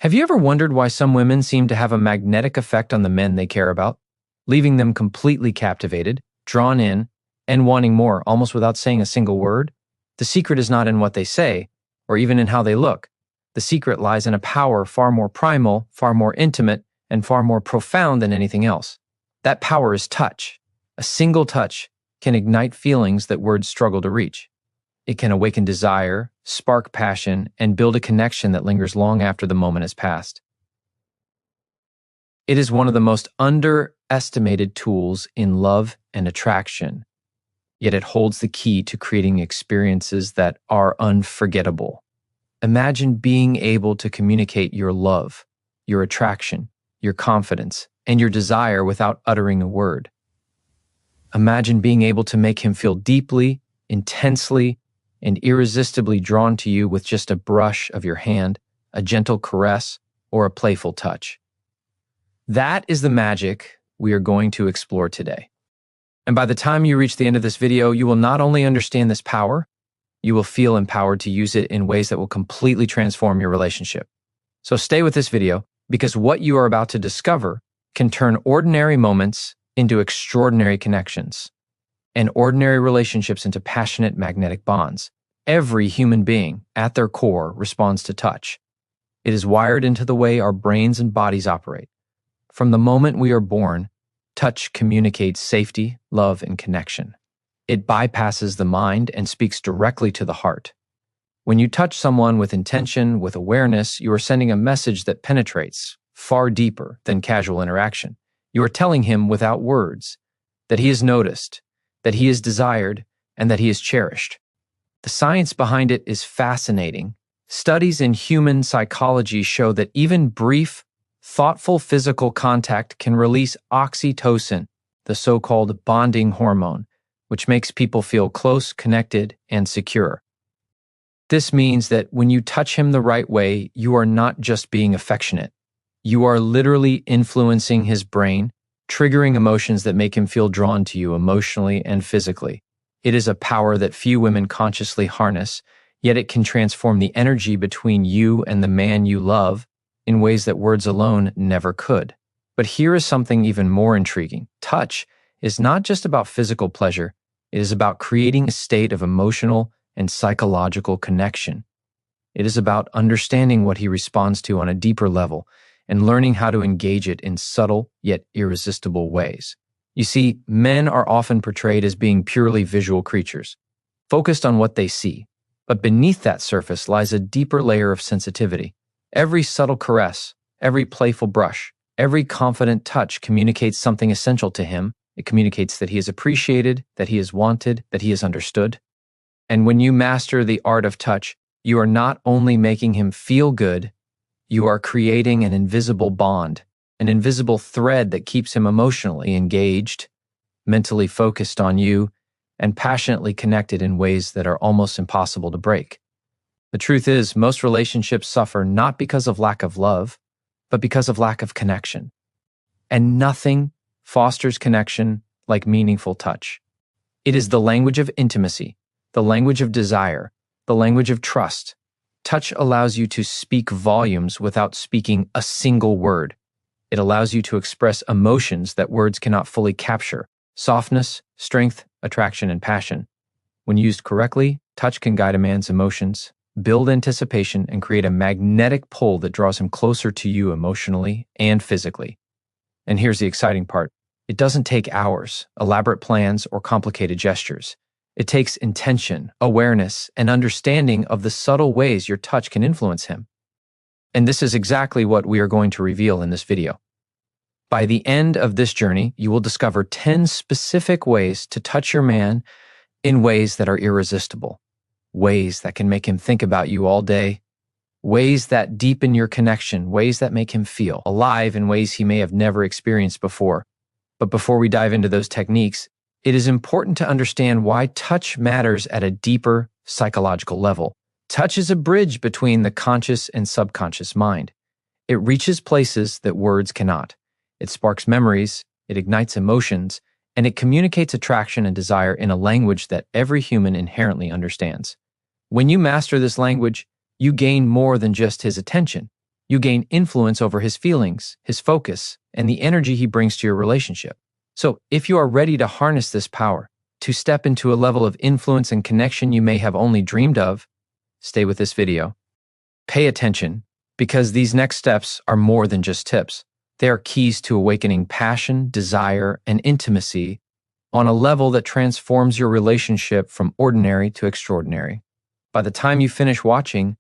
Have you ever wondered why some women seem to have a magnetic effect on the men they care about, leaving them completely captivated, drawn in, and wanting more, almost without saying a single word? The secret is not in what they say, or even in how they look. The secret lies in a power far more primal, far more intimate, and far more profound than anything else. That power is touch. A single touch can ignite feelings that words struggle to reach. It can awaken desire, spark passion, and build a connection that lingers long after the moment has passed. It is one of the most underestimated tools in love and attraction, yet it holds the key to creating experiences that are unforgettable. Imagine being able to communicate your love, your attraction, your confidence, and your desire without uttering a word. Imagine being able to make him feel deeply, intensely, and irresistibly drawn to you with just a brush of your hand, a gentle caress, or a playful touch. That is the magic we are going to explore today. And by the time you reach the end of this video, you will not only understand this power, you will feel empowered to use it in ways that will completely transform your relationship. So stay with this video, because what you are about to discover can turn ordinary moments into extraordinary connections, and ordinary relationships into passionate magnetic bonds. Every human being, at their core, responds to touch. It is wired into the way our brains and bodies operate. From the moment we are born, touch communicates safety, love, and connection. It bypasses the mind and speaks directly to the heart. When you touch someone with intention, with awareness, you are sending a message that penetrates far deeper than casual interaction. You are telling him without words that he is noticed, that he is desired, and that he is cherished. The science behind it is fascinating. Studies in human psychology show that even brief, thoughtful physical contact can release oxytocin, the so-called bonding hormone, which makes people feel close, connected, and secure. This means that when you touch him the right way, you are not just being affectionate. You are literally influencing his brain, triggering emotions that make him feel drawn to you emotionally and physically. It is a power that few women consciously harness, yet it can transform the energy between you and the man you love in ways that words alone never could. But here is something even more intriguing. Touch is not just about physical pleasure, it is about creating a state of emotional and psychological connection. It is about understanding what he responds to on a deeper level and learning how to engage it in subtle yet irresistible ways. You see, men are often portrayed as being purely visual creatures, focused on what they see. But beneath that surface lies a deeper layer of sensitivity. Every subtle caress, every playful brush, every confident touch communicates something essential to him. It communicates that he is appreciated, that he is wanted, that he is understood. And when you master the art of touch, you are not only making him feel good, you are creating an invisible bond, an invisible thread that keeps him emotionally engaged, mentally focused on you, and passionately connected in ways that are almost impossible to break. The truth is, most relationships suffer not because of lack of love, but because of lack of connection. And nothing fosters connection like meaningful touch. It is the language of intimacy, the language of desire, the language of trust. Touch allows you to speak volumes without speaking a single word. It allows you to express emotions that words cannot fully capture: softness, strength, attraction, and passion. When used correctly, touch can guide a man's emotions, build anticipation, and create a magnetic pull that draws him closer to you emotionally and physically. And here's the exciting part. It doesn't take hours, elaborate plans, or complicated gestures. It takes intention, awareness, and understanding of the subtle ways your touch can influence him. And this is exactly what we are going to reveal in this video. By the end of this journey, you will discover 10 specific ways to touch your man in ways that are irresistible, ways that can make him think about you all day, ways that deepen your connection, ways that make him feel alive in ways he may have never experienced before. But before we dive into those techniques, it is important to understand why touch matters at a deeper psychological level. Touch is a bridge between the conscious and subconscious mind. It reaches places that words cannot. It sparks memories, it ignites emotions, and it communicates attraction and desire in a language that every human inherently understands. When you master this language, you gain more than just his attention. You gain influence over his feelings, his focus, and the energy he brings to your relationship. So, if you are ready to harness this power, to step into a level of influence and connection you may have only dreamed of, stay with this video. Pay attention, because these next steps are more than just tips. They are keys to awakening passion, desire, and intimacy on a level that transforms your relationship from ordinary to extraordinary. By the time you finish watching,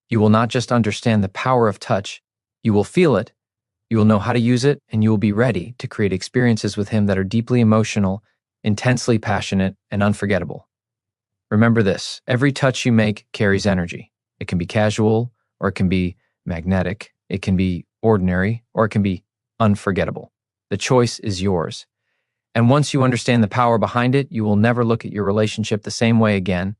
you will not just understand the power of touch, you will feel it, you will know how to use it, and you will be ready to create experiences with him that are deeply emotional, intensely passionate, and unforgettable. Remember this: every touch you make carries energy. It can be casual, or it can be magnetic, it can be ordinary, or it can be unforgettable. The choice is yours. And once you understand the power behind it, you will never look at your relationship the same way again.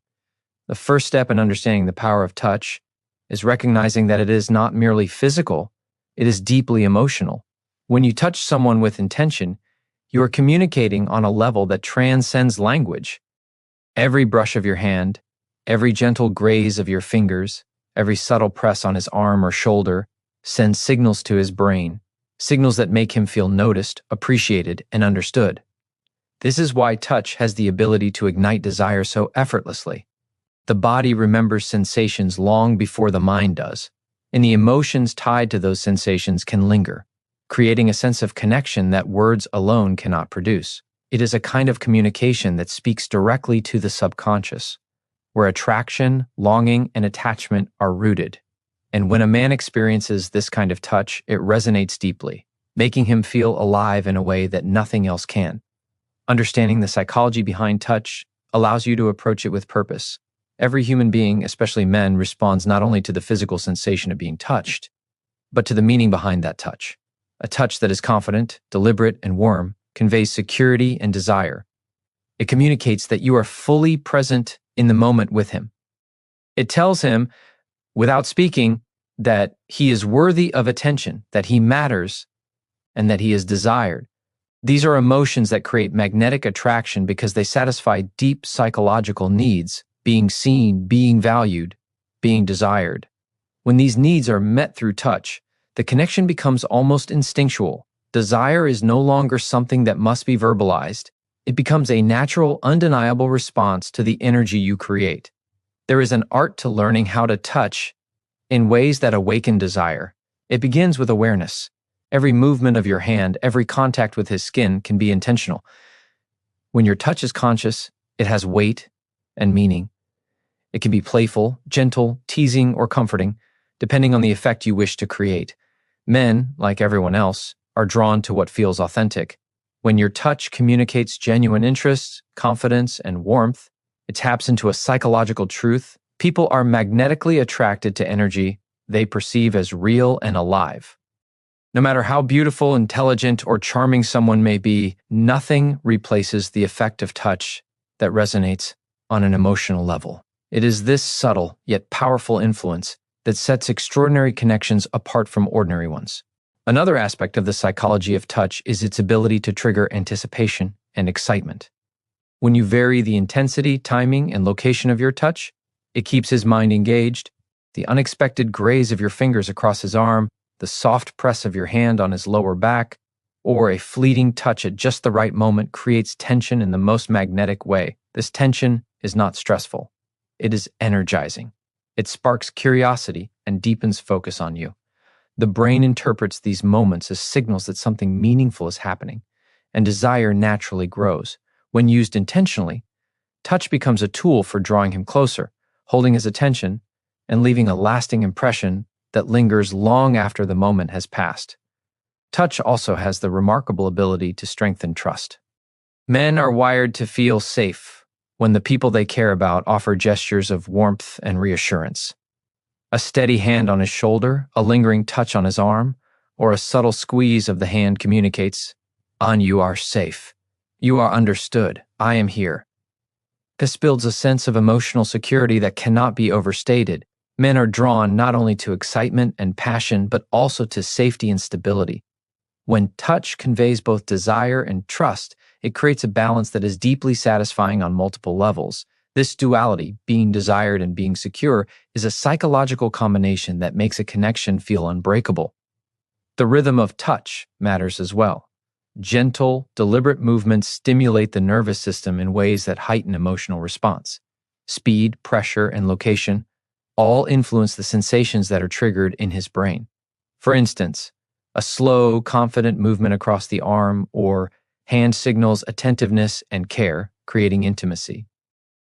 The first step in understanding the power of touch is recognizing that it is not merely physical, it is deeply emotional. When you touch someone with intention, you are communicating on a level that transcends language. Every brush of your hand, every gentle graze of your fingers, every subtle press on his arm or shoulder sends signals to his brain, signals that make him feel noticed, appreciated, and understood. This is why touch has the ability to ignite desire so effortlessly. The body remembers sensations long before the mind does, and the emotions tied to those sensations can linger, creating a sense of connection that words alone cannot produce. It is a kind of communication that speaks directly to the subconscious, where attraction, longing, and attachment are rooted. And when a man experiences this kind of touch, it resonates deeply, making him feel alive in a way that nothing else can. Understanding the psychology behind touch allows you to approach it with purpose. Every human being, especially men, responds not only to the physical sensation of being touched, but to the meaning behind that touch. A touch that is confident, deliberate, and warm conveys security and desire. It communicates that you are fully present in the moment with him. It tells him, without speaking, that he is worthy of attention, that he matters, and that he is desired. These are emotions that create magnetic attraction because they satisfy deep psychological needs: being seen, being valued, being desired. When these needs are met through touch, the connection becomes almost instinctual. Desire is no longer something that must be verbalized. It becomes a natural, undeniable response to the energy you create. There is an art to learning how to touch in ways that awaken desire. It begins with awareness. Every movement of your hand, every contact with his skin can be intentional. When your touch is conscious, it has weight and meaning. It can be playful, gentle, teasing, or comforting, depending on the effect you wish to create. Men, like everyone else, are drawn to what feels authentic. When your touch communicates genuine interest, confidence, and warmth, it taps into a psychological truth. People are magnetically attracted to energy they perceive as real and alive. No matter how beautiful, intelligent, or charming someone may be, nothing replaces the effect of touch that resonates on an emotional level. It is this subtle yet powerful influence that sets extraordinary connections apart from ordinary ones. Another aspect of the psychology of touch is its ability to trigger anticipation and excitement. When you vary the intensity, timing, and location of your touch, it keeps his mind engaged. The unexpected graze of your fingers across his arm, the soft press of your hand on his lower back, or a fleeting touch at just the right moment creates tension in the most magnetic way. This tension is not stressful. It is energizing. It sparks curiosity and deepens focus on you. The brain interprets these moments as signals that something meaningful is happening, and desire naturally grows. When used intentionally, touch becomes a tool for drawing him closer, holding his attention, and leaving a lasting impression that lingers long after the moment has passed. Touch also has the remarkable ability to strengthen trust. Men are wired to feel safe when the people they care about offer gestures of warmth and reassurance. A steady hand on his shoulder, a lingering touch on his arm, or a subtle squeeze of the hand communicates, "You are safe. You are understood. I am here." This builds a sense of emotional security that cannot be overstated. Men are drawn not only to excitement and passion, but also to safety and stability. When touch conveys both desire and trust, it creates a balance that is deeply satisfying on multiple levels. This duality, being desired and being secure, is a psychological combination that makes a connection feel unbreakable. The rhythm of touch matters as well. Gentle, deliberate movements stimulate the nervous system in ways that heighten emotional response. Speed, pressure, and location all influence the sensations that are triggered in his brain. For instance, a slow, confident movement across the arm or hand signals attentiveness and care, creating intimacy.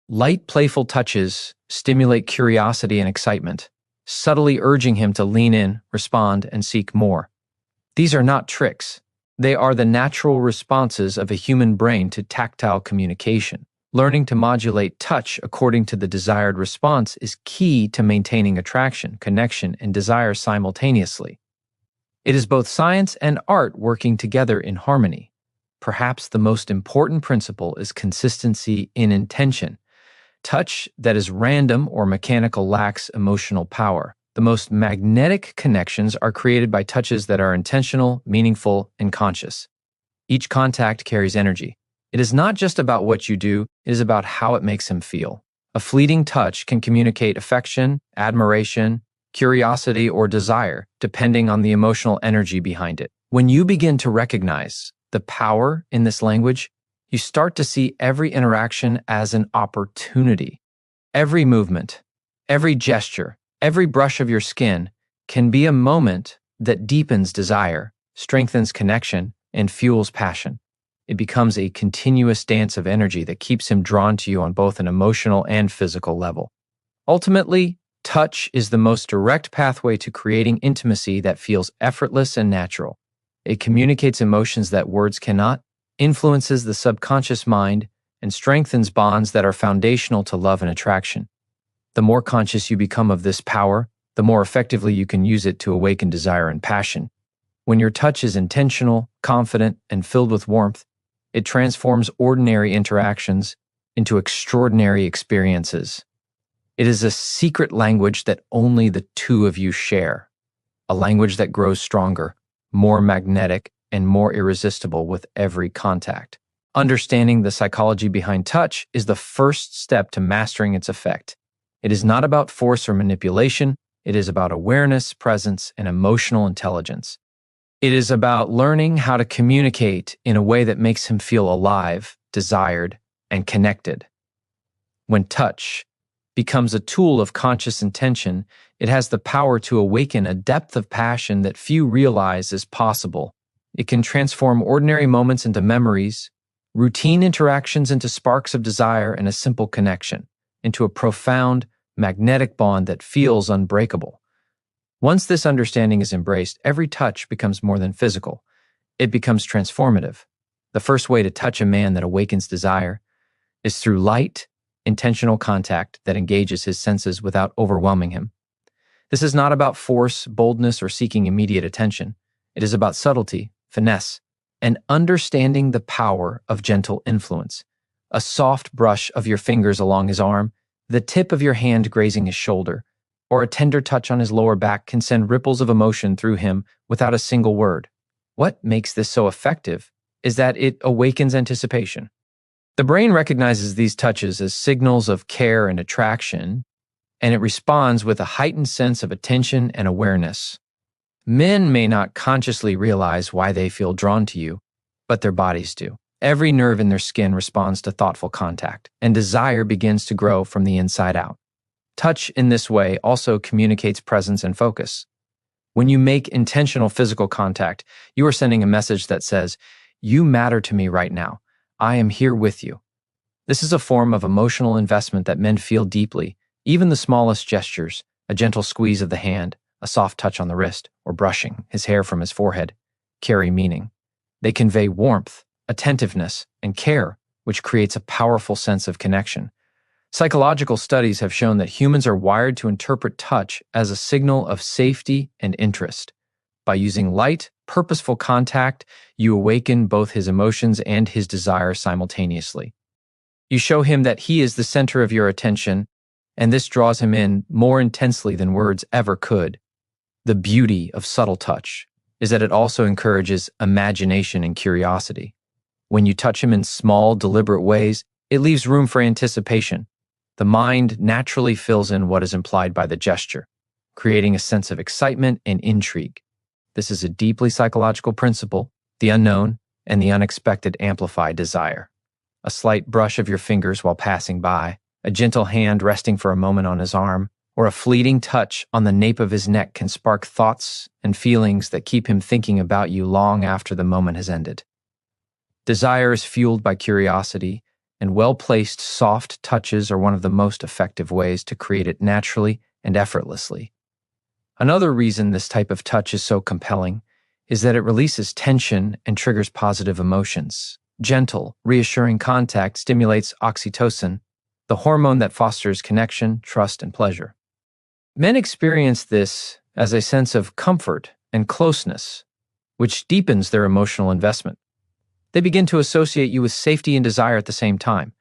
Light, playful touches stimulate curiosity and excitement, subtly urging him to lean in, respond, and seek more. These are not tricks. They are the natural responses of a human brain to tactile communication. Learning to modulate touch according to the desired response is key to maintaining attraction, connection, and desire simultaneously. It is both science and art working together in harmony. Perhaps the most important principle is consistency in intention. Touch that is random or mechanical lacks emotional power. The most magnetic connections are created by touches that are intentional, meaningful, and conscious. Each contact carries energy. It is not just about what you do, it is about how it makes him feel. A fleeting touch can communicate affection, admiration, curiosity, or desire, depending on the emotional energy behind it. When you begin to recognize the power in this language, you start to see every interaction as an opportunity. Every movement, every gesture, every brush of your skin can be a moment that deepens desire, strengthens connection, and fuels passion. It becomes a continuous dance of energy that keeps him drawn to you on both an emotional and physical level. Ultimately, touch is the most direct pathway to creating intimacy that feels effortless and natural. It communicates emotions that words cannot, influences the subconscious mind, and strengthens bonds that are foundational to love and attraction. The more conscious you become of this power, the more effectively you can use it to awaken desire and passion. When your touch is intentional, confident, and filled with warmth, it transforms ordinary interactions into extraordinary experiences. It is a secret language that only the two of you share, a language that grows stronger, more magnetic, and more irresistible with every contact. Understanding the psychology behind touch is the first step to mastering its effect. It is not about force or manipulation. It is about awareness, presence, and emotional intelligence. It is about learning how to communicate in a way that makes him feel alive, desired, and connected. When touch becomes a tool of conscious intention, it has the power to awaken a depth of passion that few realize is possible. It can transform ordinary moments into memories, routine interactions into sparks of desire, and a simple connection into a profound, magnetic bond that feels unbreakable. Once this understanding is embraced, every touch becomes more than physical. It becomes transformative. The first way to touch a man that awakens desire is through light, intentional contact that engages his senses without overwhelming him. This is not about force, boldness, or seeking immediate attention. It is about subtlety, finesse, and understanding the power of gentle influence. A soft brush of your fingers along his arm, the tip of your hand grazing his shoulder, or a tender touch on his lower back can send ripples of emotion through him without a single word. What makes this so effective is that it awakens anticipation. The brain recognizes these touches as signals of care and attraction, and it responds with a heightened sense of attention and awareness. Men may not consciously realize why they feel drawn to you, but their bodies do. Every nerve in their skin responds to thoughtful contact, and desire begins to grow from the inside out. Touch in this way also communicates presence and focus. When you make intentional physical contact, you are sending a message that says, "You matter to me right now. I am here with you." This is a form of emotional investment that men feel deeply. Even the smallest gestures, a gentle squeeze of the hand, a soft touch on the wrist, or brushing his hair from his forehead, carry meaning. They convey warmth, attentiveness, and care, which creates a powerful sense of connection. Psychological studies have shown that humans are wired to interpret touch as a signal of safety and interest. By using light, purposeful contact, you awaken both his emotions and his desire simultaneously. You show him that he is the center of your attention, and this draws him in more intensely than words ever could. The beauty of subtle touch is that it also encourages imagination and curiosity. When you touch him in small, deliberate ways, it leaves room for anticipation. The mind naturally fills in what is implied by the gesture, creating a sense of excitement and intrigue. This is a deeply psychological principle. The unknown and the unexpected amplify desire. A slight brush of your fingers while passing by, a gentle hand resting for a moment on his arm, or a fleeting touch on the nape of his neck can spark thoughts and feelings that keep him thinking about you long after the moment has ended. Desire is fueled by curiosity, and well-placed soft touches are one of the most effective ways to create it naturally and effortlessly. Another reason this type of touch is so compelling is that it releases tension and triggers positive emotions. Gentle, reassuring contact stimulates oxytocin, the hormone that fosters connection, trust, and pleasure. Men experience this as a sense of comfort and closeness, which deepens their emotional investment. They begin to associate you with safety and desire at the same time,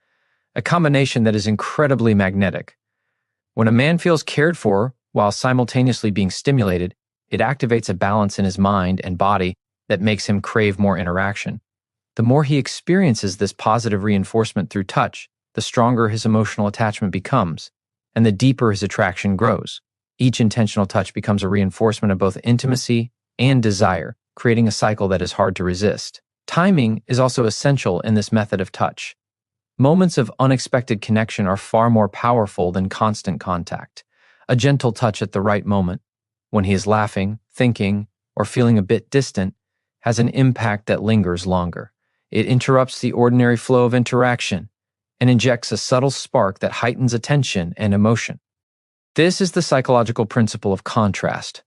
a combination that is incredibly magnetic. When a man feels cared for while simultaneously being stimulated, it activates a balance in his mind and body that makes him crave more interaction. The more he experiences this positive reinforcement through touch, the stronger his emotional attachment becomes, and the deeper his attraction grows. Each intentional touch becomes a reinforcement of both intimacy and desire, creating a cycle that is hard to resist. Timing is also essential in this method of touch. Moments of unexpected connection are far more powerful than constant contact. A gentle touch at the right moment, when he is laughing, thinking, or feeling a bit distant, has an impact that lingers longer. It interrupts the ordinary flow of interaction and injects a subtle spark that heightens attention and emotion. This is the psychological principle of contrast.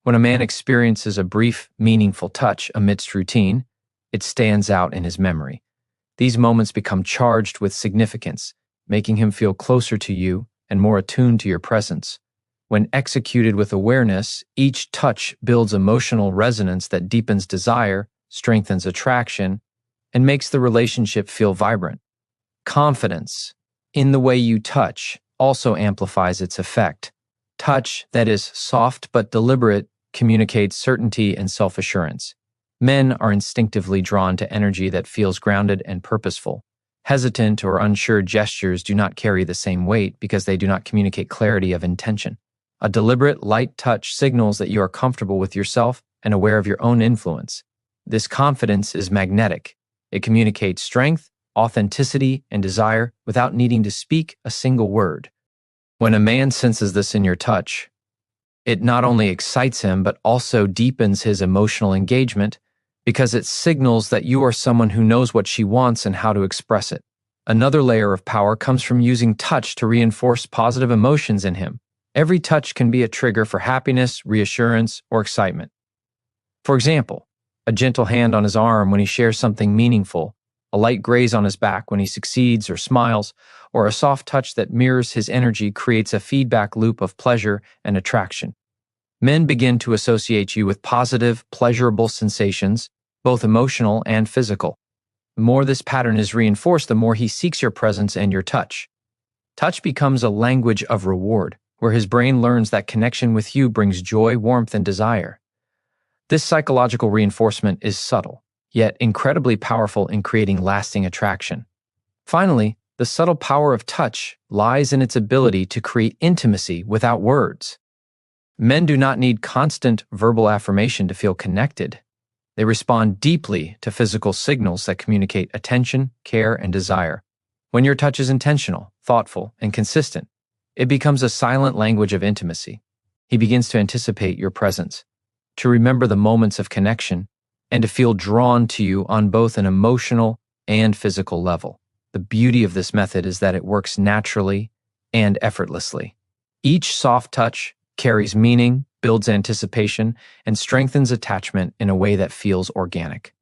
When a man experiences a brief, meaningful touch amidst routine, it stands out in his memory. These moments become charged with significance, making him feel closer to you and more attuned to your presence. When executed with awareness, each touch builds emotional resonance that deepens desire, strengthens attraction, and makes the relationship feel vibrant. Confidence in the way you touch also amplifies its effect. Touch that is soft but deliberate communicates certainty and self-assurance. Men are instinctively drawn to energy that feels grounded and purposeful. Hesitant or unsure gestures do not carry the same weight because they do not communicate clarity of intention. A deliberate, light touch signals that you are comfortable with yourself and aware of your own influence. This confidence is magnetic. It communicates strength, authenticity, and desire without needing to speak a single word. When a man senses this in your touch, it not only excites him but also deepens his emotional engagement because it signals that you are someone who knows what she wants and how to express it. Another layer of power comes from using touch to reinforce positive emotions in him. Every touch can be a trigger for happiness, reassurance, or excitement. For example, a gentle hand on his arm when he shares something meaningful, a light graze on his back when he succeeds or smiles, or a soft touch that mirrors his energy creates a feedback loop of pleasure and attraction. Men begin to associate you with positive, pleasurable sensations, both emotional and physical. The more this pattern is reinforced, the more he seeks your presence and your touch. Touch becomes a language of reward, where his brain learns that connection with you brings joy, warmth, and desire. This psychological reinforcement is subtle, yet incredibly powerful in creating lasting attraction. Finally, the subtle power of touch lies in its ability to create intimacy without words. Men do not need constant verbal affirmation to feel connected. They respond deeply to physical signals that communicate attention, care, and desire. When your touch is intentional, thoughtful, and consistent, it becomes a silent language of intimacy. He begins to anticipate your presence, to remember the moments of connection, and to feel drawn to you on both an emotional and physical level. The beauty of this method is that it works naturally and effortlessly. Each soft touch carries meaning, builds anticipation, and strengthens attachment in a way that feels organic.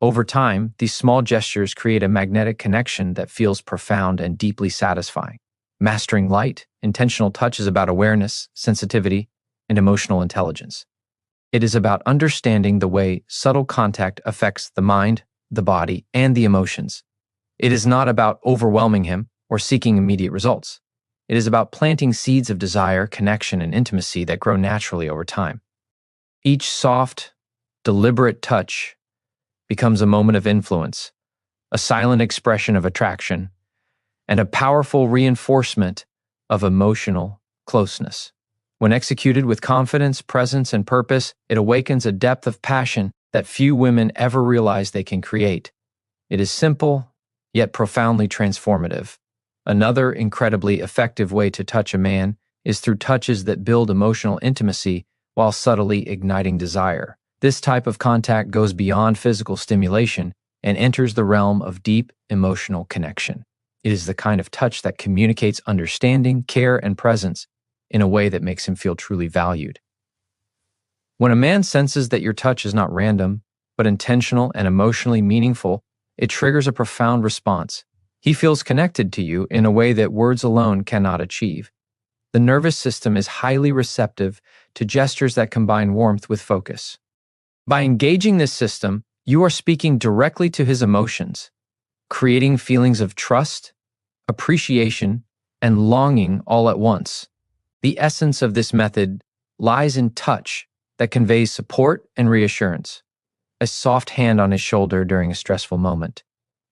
Over time, these small gestures create a magnetic connection that feels profound and deeply satisfying. Mastering light, intentional touch is about awareness, sensitivity, and emotional intelligence. It is about understanding the way subtle contact affects the mind, the body, and the emotions. It is not about overwhelming him or seeking immediate results. It is about planting seeds of desire, connection, and intimacy that grow naturally over time. Each soft, deliberate touch becomes a moment of influence, a silent expression of attraction, and a powerful reinforcement of emotional closeness. When executed with confidence, presence, and purpose, it awakens a depth of passion that few women ever realize they can create. It is simple, yet profoundly transformative. Another incredibly effective way to touch a man is through touches that build emotional intimacy while subtly igniting desire. This type of contact goes beyond physical stimulation and enters the realm of deep emotional connection. It is the kind of touch that communicates understanding, care, and presence in a way that makes him feel truly valued. When a man senses that your touch is not random, but intentional and emotionally meaningful, it triggers a profound response. He feels connected to you in a way that words alone cannot achieve. The nervous system is highly receptive to gestures that combine warmth with focus. By engaging this system, you are speaking directly to his emotions, creating feelings of trust, appreciation, and longing all at once. The essence of this method lies in touch that conveys support and reassurance. A soft hand on his shoulder during a stressful moment,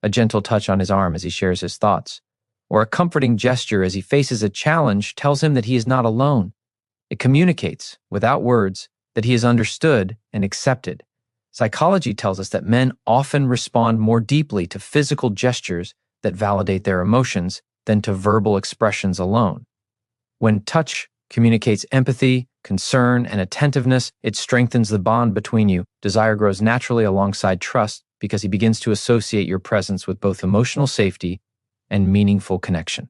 a gentle touch on his arm as he shares his thoughts, or a comforting gesture as he faces a challenge tells him that he is not alone. It communicates, without words, that he is understood and accepted. Psychology tells us that men often respond more deeply to physical gestures that validate their emotions than to verbal expressions alone. When touch communicates empathy, concern, and attentiveness, it strengthens the bond between you. Desire grows naturally alongside trust because he begins to associate your presence with both emotional safety and meaningful connection.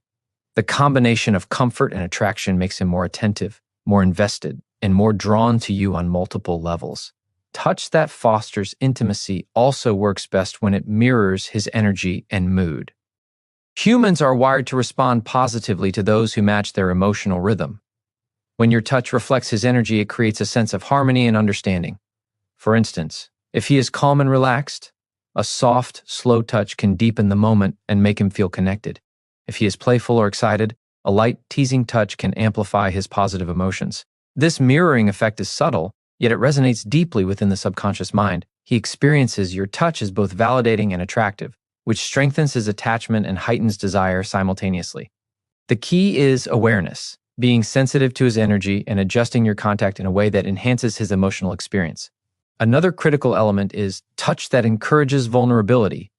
The combination of comfort and attraction makes him more attentive, more invested, and more drawn to you on multiple levels. Touch that fosters intimacy also works best when it mirrors his energy and mood. Humans are wired to respond positively to those who match their emotional rhythm. When your touch reflects his energy, it creates a sense of harmony and understanding. For instance, if he is calm and relaxed, a soft, slow touch can deepen the moment and make him feel connected. If he is playful or excited, a light, teasing touch can amplify his positive emotions. This mirroring effect is subtle, yet it resonates deeply within the subconscious mind. He experiences your touch as both validating and attractive, which strengthens his attachment and heightens desire simultaneously. The key is awareness, being sensitive to his energy and adjusting your contact in a way that enhances his emotional experience. Another critical element is touch that encourages vulnerability.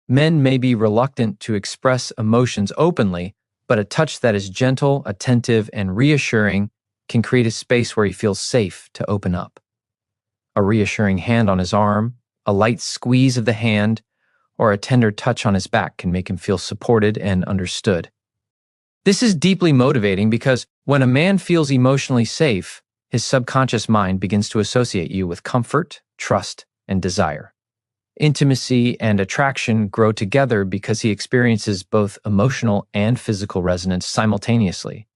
Men may be reluctant to express emotions openly, but a touch that is gentle, attentive, and reassuring can create a space where he feels safe to open up. A reassuring hand on his arm, a light squeeze of the hand, or a tender touch on his back can make him feel supported and understood. This is deeply motivating because when a man feels emotionally safe, his subconscious mind begins to associate you with comfort, trust, and desire. Intimacy and attraction grow together because he experiences both emotional and physical resonance simultaneously.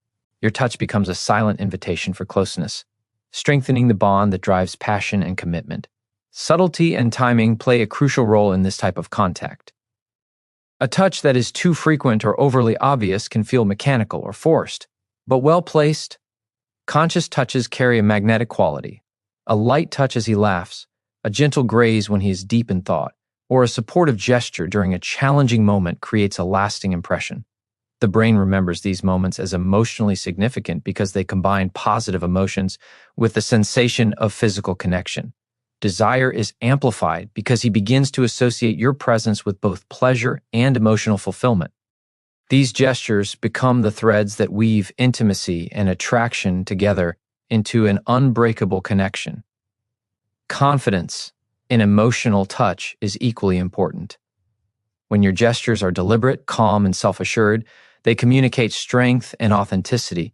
Your touch becomes a silent invitation for closeness, strengthening the bond that drives passion and commitment. Subtlety and timing play a crucial role in this type of contact. A touch that is too frequent or overly obvious can feel mechanical or forced, but well-placed, conscious touches carry a magnetic quality. A light touch as he laughs, a gentle graze when he is deep in thought, or a supportive gesture during a challenging moment creates a lasting impression. The brain remembers these moments as emotionally significant because they combine positive emotions with the sensation of physical connection. Desire is amplified because he begins to associate your presence with both pleasure and emotional fulfillment. These gestures become the threads that weave intimacy and attraction together into an unbreakable connection. Confidence in emotional touch is equally important. When your gestures are deliberate, calm, and self-assured, they communicate strength and authenticity.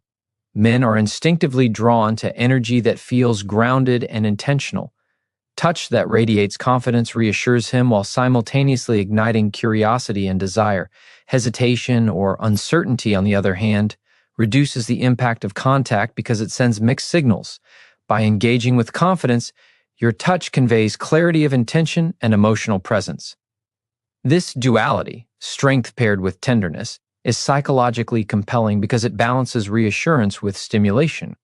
Men are instinctively drawn to energy that feels grounded and intentional. Touch that radiates confidence reassures him while simultaneously igniting curiosity and desire. Hesitation or uncertainty, on the other hand, reduces the impact of contact because it sends mixed signals. By engaging with confidence, your touch conveys clarity of intention and emotional presence. This duality, strength paired with tenderness, is psychologically compelling because it balances reassurance with stimulation,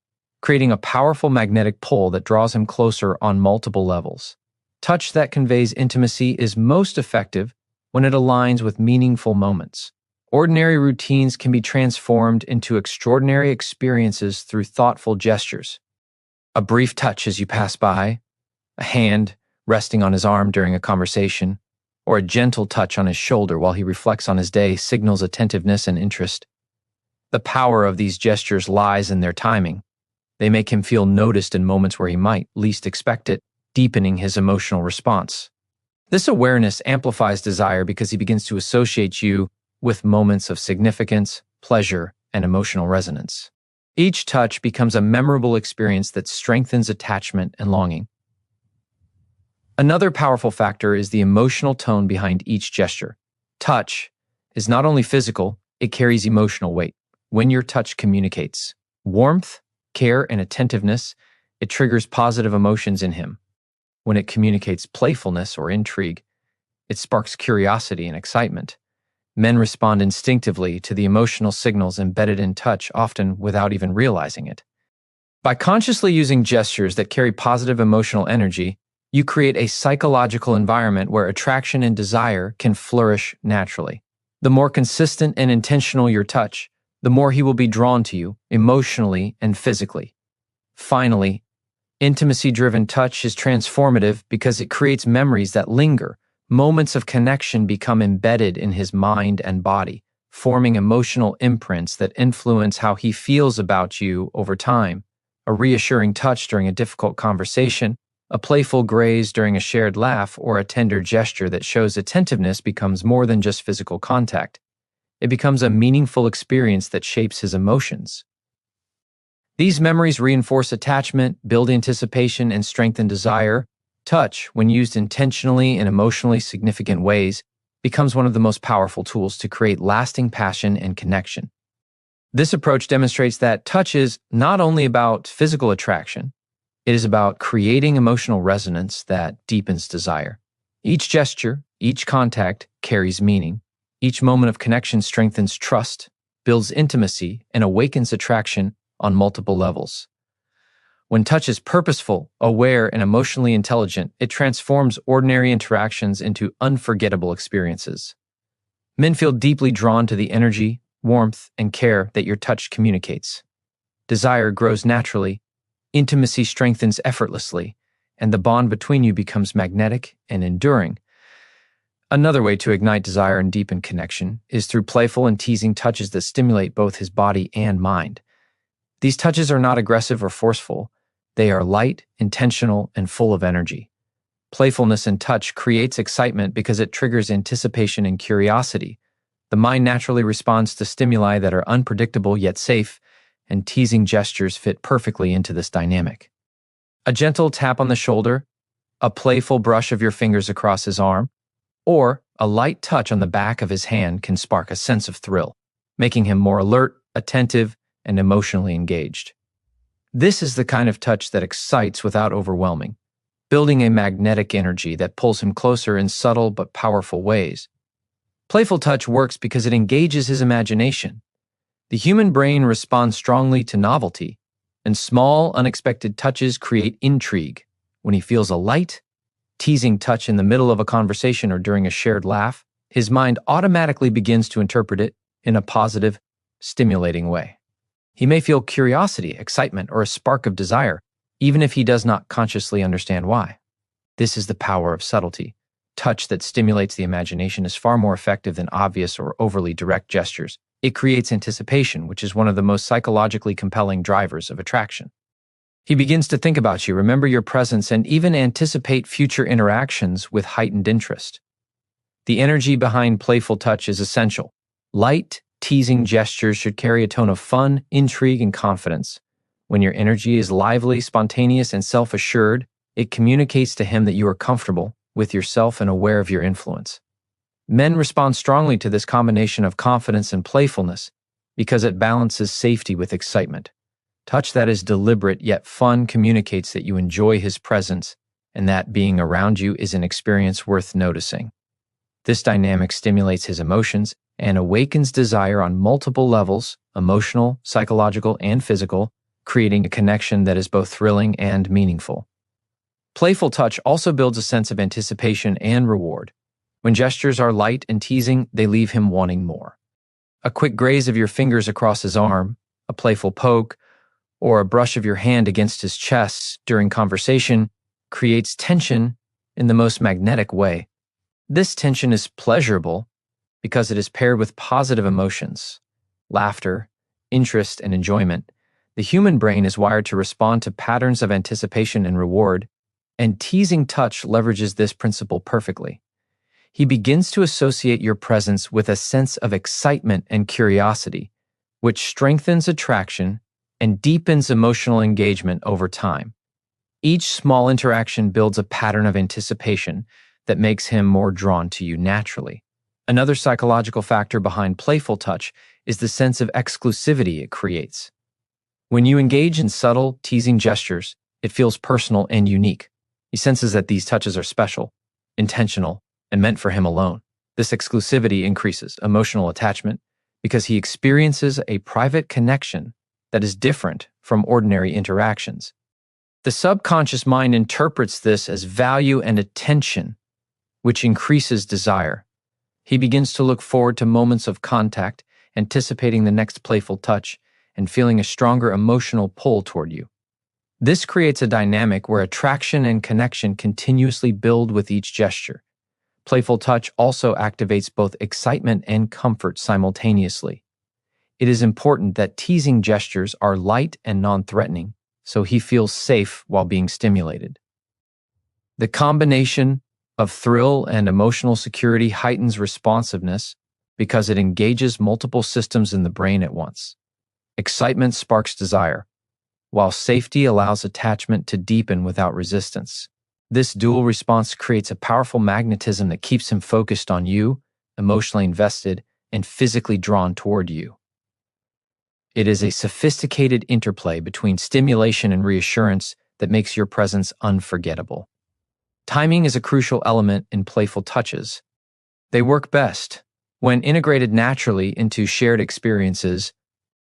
creating a powerful magnetic pull that draws him closer on multiple levels. Touch that conveys intimacy is most effective when it aligns with meaningful moments. Ordinary routines can be transformed into extraordinary experiences through thoughtful gestures. A brief touch as you pass by, a hand resting on his arm during a conversation, or a gentle touch on his shoulder while he reflects on his day signals attentiveness and interest. The power of these gestures lies in their timing. They make him feel noticed in moments where he might least expect it, deepening his emotional response. This awareness amplifies desire because he begins to associate you with moments of significance, pleasure, and emotional resonance. Each touch becomes a memorable experience that strengthens attachment and longing. Another powerful factor is the emotional tone behind each gesture. Touch is not only physical, it carries emotional weight. When your touch communicates warmth, care, and attentiveness, it triggers positive emotions in him. When it communicates playfulness or intrigue, it sparks curiosity and excitement. Men respond instinctively to the emotional signals embedded in touch, often without even realizing it. By consciously using gestures that carry positive emotional energy, you create a psychological environment where attraction and desire can flourish naturally. The more consistent and intentional your touch, the more he will be drawn to you, emotionally and physically. Finally, intimacy-driven touch is transformative because it creates memories that linger. Moments of connection become embedded in his mind and body, forming emotional imprints that influence how he feels about you over time. A reassuring touch during a difficult conversation, a playful graze during a shared laugh, or a tender gesture that shows attentiveness becomes more than just physical contact. It becomes a meaningful experience that shapes his emotions. These memories reinforce attachment, build anticipation, and strengthen desire. Touch, when used intentionally in emotionally significant ways, becomes one of the most powerful tools to create lasting passion and connection. This approach demonstrates that touch is not only about physical attraction, it is about creating emotional resonance that deepens desire. Each gesture, each contact carries meaning. Each moment of connection strengthens trust, builds intimacy, and awakens attraction on multiple levels. When touch is purposeful, aware, and emotionally intelligent, it transforms ordinary interactions into unforgettable experiences. Men feel deeply drawn to the energy, warmth, and care that your touch communicates. Desire grows naturally, intimacy strengthens effortlessly, and the bond between you becomes magnetic and enduring. Another way to ignite desire and deepen connection is through playful and teasing touches that stimulate both his body and mind. These touches are not aggressive or forceful. They are light, intentional, and full of energy. Playfulness in touch creates excitement because it triggers anticipation and curiosity. The mind naturally responds to stimuli that are unpredictable yet safe, and teasing gestures fit perfectly into this dynamic. A gentle tap on the shoulder, a playful brush of your fingers across his arm, or a light touch on the back of his hand can spark a sense of thrill, making him more alert, attentive, and emotionally engaged. This is the kind of touch that excites without overwhelming, building a magnetic energy that pulls him closer in subtle but powerful ways. Playful touch works because it engages his imagination. The human brain responds strongly to novelty, and small, unexpected touches create intrigue. When he feels a light, teasing touch in the middle of a conversation or during a shared laugh, his mind automatically begins to interpret it in a positive, stimulating way. He may feel curiosity, excitement, or a spark of desire, even if he does not consciously understand why. This is the power of subtlety. Touch that stimulates the imagination is far more effective than obvious or overly direct gestures. It creates anticipation, which is one of the most psychologically compelling drivers of attraction. He begins to think about you, remember your presence, and even anticipate future interactions with heightened interest. The energy behind playful touch is essential. Light, teasing gestures should carry a tone of fun, intrigue, and confidence. When your energy is lively, spontaneous, and self-assured, it communicates to him that you are comfortable with yourself and aware of your influence. Men respond strongly to this combination of confidence and playfulness because it balances safety with excitement. Touch that is deliberate yet fun communicates that you enjoy his presence and that being around you is an experience worth noticing. This dynamic stimulates his emotions and awakens desire on multiple levels, emotional, psychological, and physical, creating a connection that is both thrilling and meaningful. Playful touch also builds a sense of anticipation and reward. When gestures are light and teasing, they leave him wanting more. A quick graze of your fingers across his arm, a playful poke, or a brush of your hand against his chest during conversation creates tension in the most magnetic way. This tension is pleasurable because it is paired with positive emotions, laughter, interest, and enjoyment. The human brain is wired to respond to patterns of anticipation and reward, and teasing touch leverages this principle perfectly. He begins to associate your presence with a sense of excitement and curiosity, which strengthens attraction and deepens emotional engagement over time. Each small interaction builds a pattern of anticipation that makes him more drawn to you naturally. Another psychological factor behind playful touch is the sense of exclusivity it creates. When you engage in subtle, teasing gestures, it feels personal and unique. He senses that these touches are special, intentional, and meant for him alone. This exclusivity increases emotional attachment because he experiences a private connection that is different from ordinary interactions. The subconscious mind interprets this as value and attention, which increases desire. He begins to look forward to moments of contact, anticipating the next playful touch, and feeling a stronger emotional pull toward you. This creates a dynamic where attraction and connection continuously build with each gesture. Playful touch also activates both excitement and comfort simultaneously. It is important that teasing gestures are light and non-threatening, so he feels safe while being stimulated. The combination of thrill and emotional security heightens responsiveness because it engages multiple systems in the brain at once. Excitement sparks desire, while safety allows attachment to deepen without resistance. This dual response creates a powerful magnetism that keeps him focused on you, emotionally invested, and physically drawn toward you. It is a sophisticated interplay between stimulation and reassurance that makes your presence unforgettable. Timing is a crucial element in playful touches. They work best when integrated naturally into shared experiences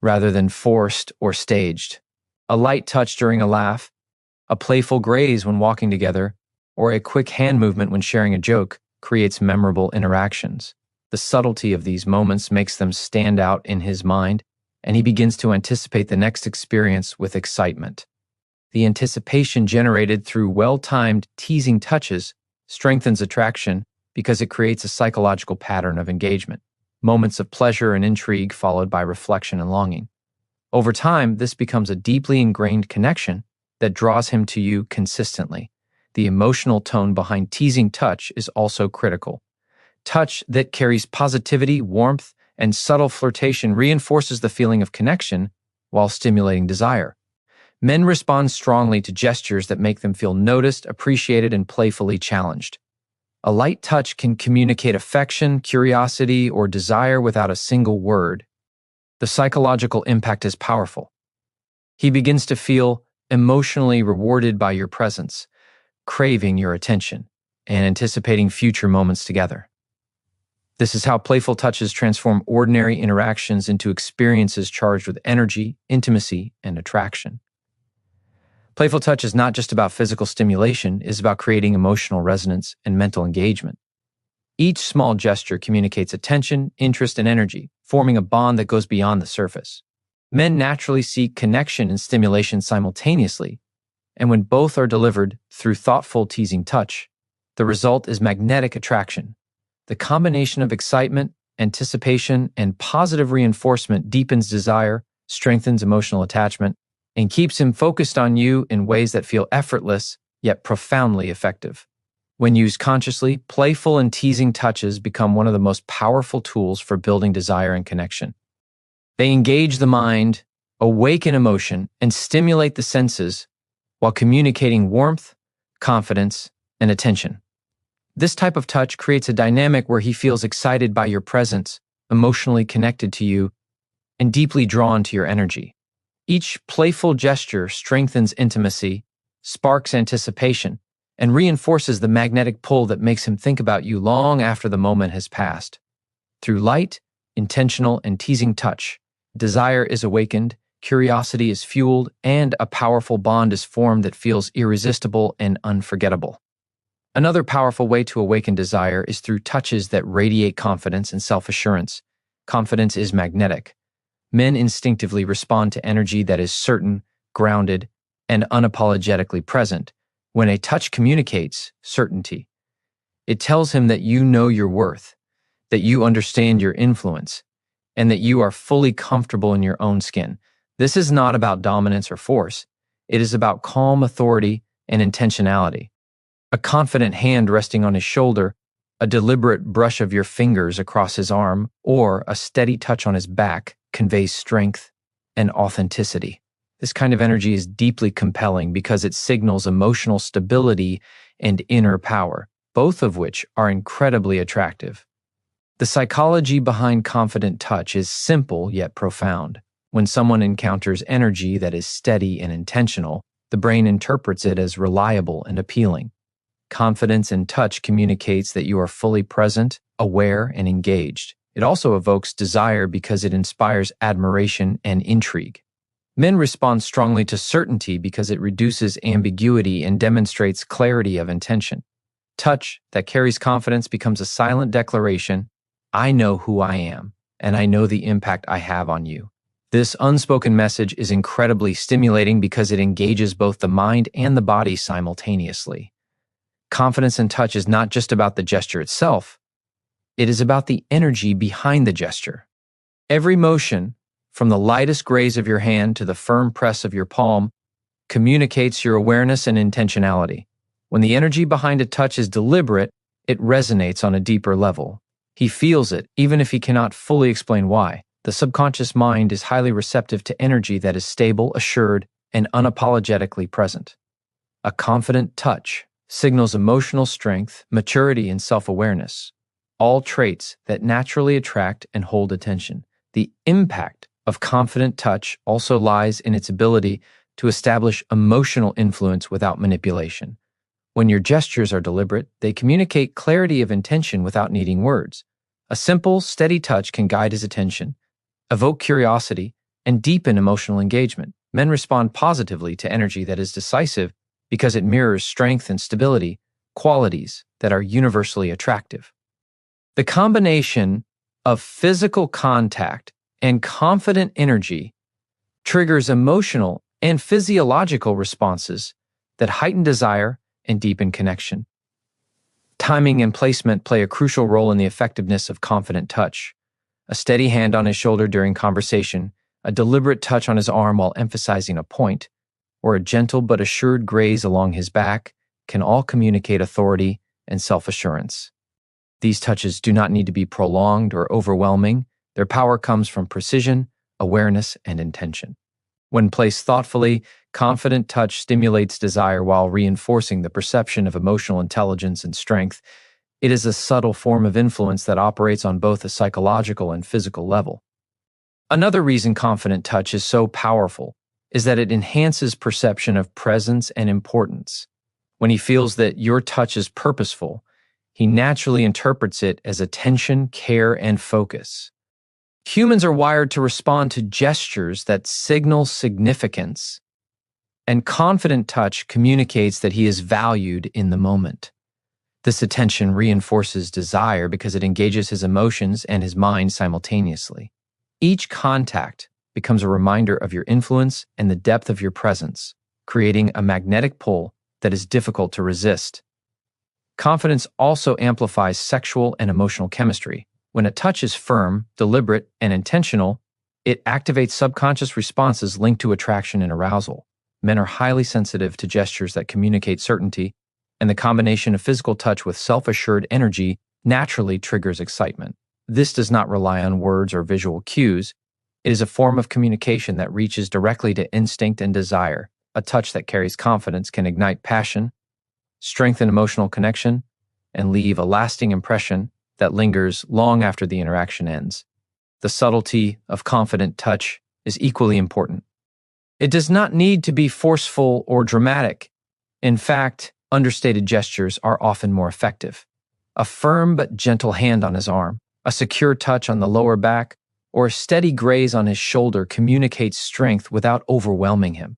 rather than forced or staged. A light touch during a laugh, a playful graze when walking together, or a quick hand movement when sharing a joke creates memorable interactions. The subtlety of these moments makes them stand out in his mind, and he begins to anticipate the next experience with excitement. The anticipation generated through well-timed teasing touches strengthens attraction because it creates a psychological pattern of engagement, moments of pleasure and intrigue followed by reflection and longing. Over time, this becomes a deeply ingrained connection that draws him to you consistently. The emotional tone behind teasing touch is also critical. Touch that carries positivity, warmth, and subtle flirtation reinforces the feeling of connection while stimulating desire. Men respond strongly to gestures that make them feel noticed, appreciated, and playfully challenged. A light touch can communicate affection, curiosity, or desire without a single word. The psychological impact is powerful. He begins to feel emotionally rewarded by your presence, craving your attention, and anticipating future moments together. This is how playful touches transform ordinary interactions into experiences charged with energy, intimacy, and attraction. Playful touch is not just about physical stimulation, it is about creating emotional resonance and mental engagement. Each small gesture communicates attention, interest, and energy, forming a bond that goes beyond the surface. Men naturally seek connection and stimulation simultaneously, and when both are delivered through thoughtful teasing touch, the result is magnetic attraction. The combination of excitement, anticipation, and positive reinforcement deepens desire, strengthens emotional attachment, and keeps him focused on you in ways that feel effortless yet profoundly effective. When used consciously, playful and teasing touches become one of the most powerful tools for building desire and connection. They engage the mind, awaken emotion, and stimulate the senses while communicating warmth, confidence, and attention. This type of touch creates a dynamic where he feels excited by your presence, emotionally connected to you, and deeply drawn to your energy. Each playful gesture strengthens intimacy, sparks anticipation, and reinforces the magnetic pull that makes him think about you long after the moment has passed. Through light, intentional, and teasing touch, desire is awakened, curiosity is fueled, and a powerful bond is formed that feels irresistible and unforgettable. Another powerful way to awaken desire is through touches that radiate confidence and self-assurance, confidence is magnetic. Men instinctively respond to energy that is certain, grounded, and unapologetically present. When a touch communicates certainty, it tells him that you know your worth, that you understand your influence, and that you are fully comfortable in your own skin. This is not about dominance or force. It is about calm authority and intentionality. A confident hand resting on his shoulder, a deliberate brush of your fingers across his arm, or a steady touch on his back conveys strength and authenticity. This kind of energy is deeply compelling because it signals emotional stability and inner power, both of which are incredibly attractive. The psychology behind confident touch is simple yet profound. When someone encounters energy that is steady and intentional, the brain interprets it as reliable and appealing. Confidence in touch communicates that you are fully present, aware, and engaged. It also evokes desire because it inspires admiration and intrigue. Men respond strongly to certainty because it reduces ambiguity and demonstrates clarity of intention. Touch that carries confidence becomes a silent declaration: I know who I am, and I know the impact I have on you. This unspoken message is incredibly stimulating because it engages both the mind and the body simultaneously. Confidence in touch is not just about the gesture itself, it is about the energy behind the gesture. Every motion, from the lightest graze of your hand to the firm press of your palm, communicates your awareness and intentionality. When the energy behind a touch is deliberate, it resonates on a deeper level. He feels it, even if he cannot fully explain why. The subconscious mind is highly receptive to energy that is stable, assured, and unapologetically present. A confident touch signals emotional strength, maturity, and self-awareness, all traits that naturally attract and hold attention. The impact of confident touch also lies in its ability to establish emotional influence without manipulation. When your gestures are deliberate, they communicate clarity of intention without needing words. A simple, steady touch can guide his attention, evoke curiosity, and deepen emotional engagement. Men respond positively to energy that is decisive because it mirrors strength and stability, qualities that are universally attractive. The combination of physical contact and confident energy triggers emotional and physiological responses that heighten desire and deepen connection. Timing and placement play a crucial role in the effectiveness of confident touch. A steady hand on his shoulder during conversation, a deliberate touch on his arm while emphasizing a point, or a gentle but assured graze along his back can all communicate authority and self-assurance. These touches do not need to be prolonged or overwhelming. Their power comes from precision, awareness, and intention. When placed thoughtfully, confident touch stimulates desire while reinforcing the perception of emotional intelligence and strength. It is a subtle form of influence that operates on both a psychological and physical level. Another reason confident touch is so powerful is that it enhances perception of presence and importance. When he feels that your touch is purposeful, he naturally interprets it as attention, care, and focus. Humans are wired to respond to gestures that signal significance, and confident touch communicates that he is valued in the moment. This attention reinforces desire because it engages his emotions and his mind simultaneously. Each contact becomes a reminder of your influence and the depth of your presence, creating a magnetic pull that is difficult to resist. Confidence also amplifies sexual and emotional chemistry. When a touch is firm, deliberate, and intentional, it activates subconscious responses linked to attraction and arousal. Men are highly sensitive to gestures that communicate certainty, and the combination of physical touch with self-assured energy naturally triggers excitement. This does not rely on words or visual cues. It is a form of communication that reaches directly to instinct and desire. A touch that carries confidence can ignite passion, strengthen emotional connection, and leave a lasting impression that lingers long after the interaction ends. The subtlety of confident touch is equally important. It does not need to be forceful or dramatic. In fact, understated gestures are often more effective. A firm but gentle hand on his arm, a secure touch on the lower back, or a steady graze on his shoulder communicates strength without overwhelming him.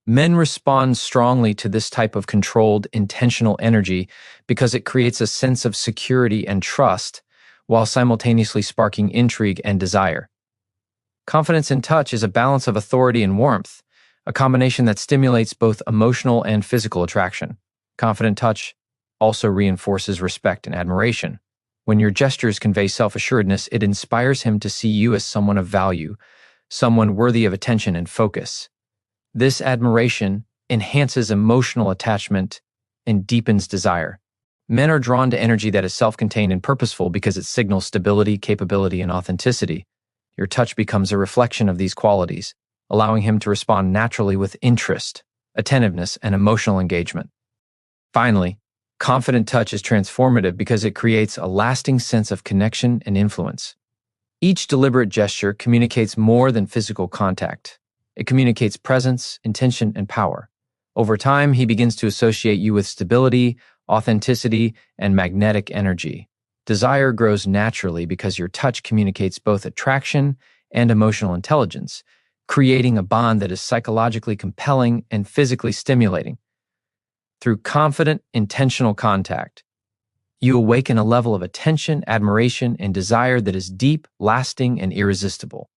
Men respond strongly to this type of controlled, intentional energy because it creates a sense of security and trust, while simultaneously sparking intrigue and desire. Confidence in touch is a balance of authority and warmth, a combination that stimulates both emotional and physical attraction. Confident touch also reinforces respect and admiration. When your gestures convey self-assuredness, it inspires him to see you as someone of value, someone worthy of attention and focus. This admiration enhances emotional attachment and deepens desire. Men are drawn to energy that is self-contained and purposeful because it signals stability, capability, and authenticity. Your touch becomes a reflection of these qualities, allowing him to respond naturally with interest, attentiveness, and emotional engagement. Finally, confident touch is transformative because it creates a lasting sense of connection and influence. Each deliberate gesture communicates more than physical contact. It communicates presence, intention, and power. Over time, he begins to associate you with stability, authenticity, and magnetic energy. Desire grows naturally because your touch communicates both attraction and emotional intelligence, creating a bond that is psychologically compelling and physically stimulating. Through confident, intentional contact, you awaken a level of attention, admiration, and desire that is deep, lasting, and irresistible.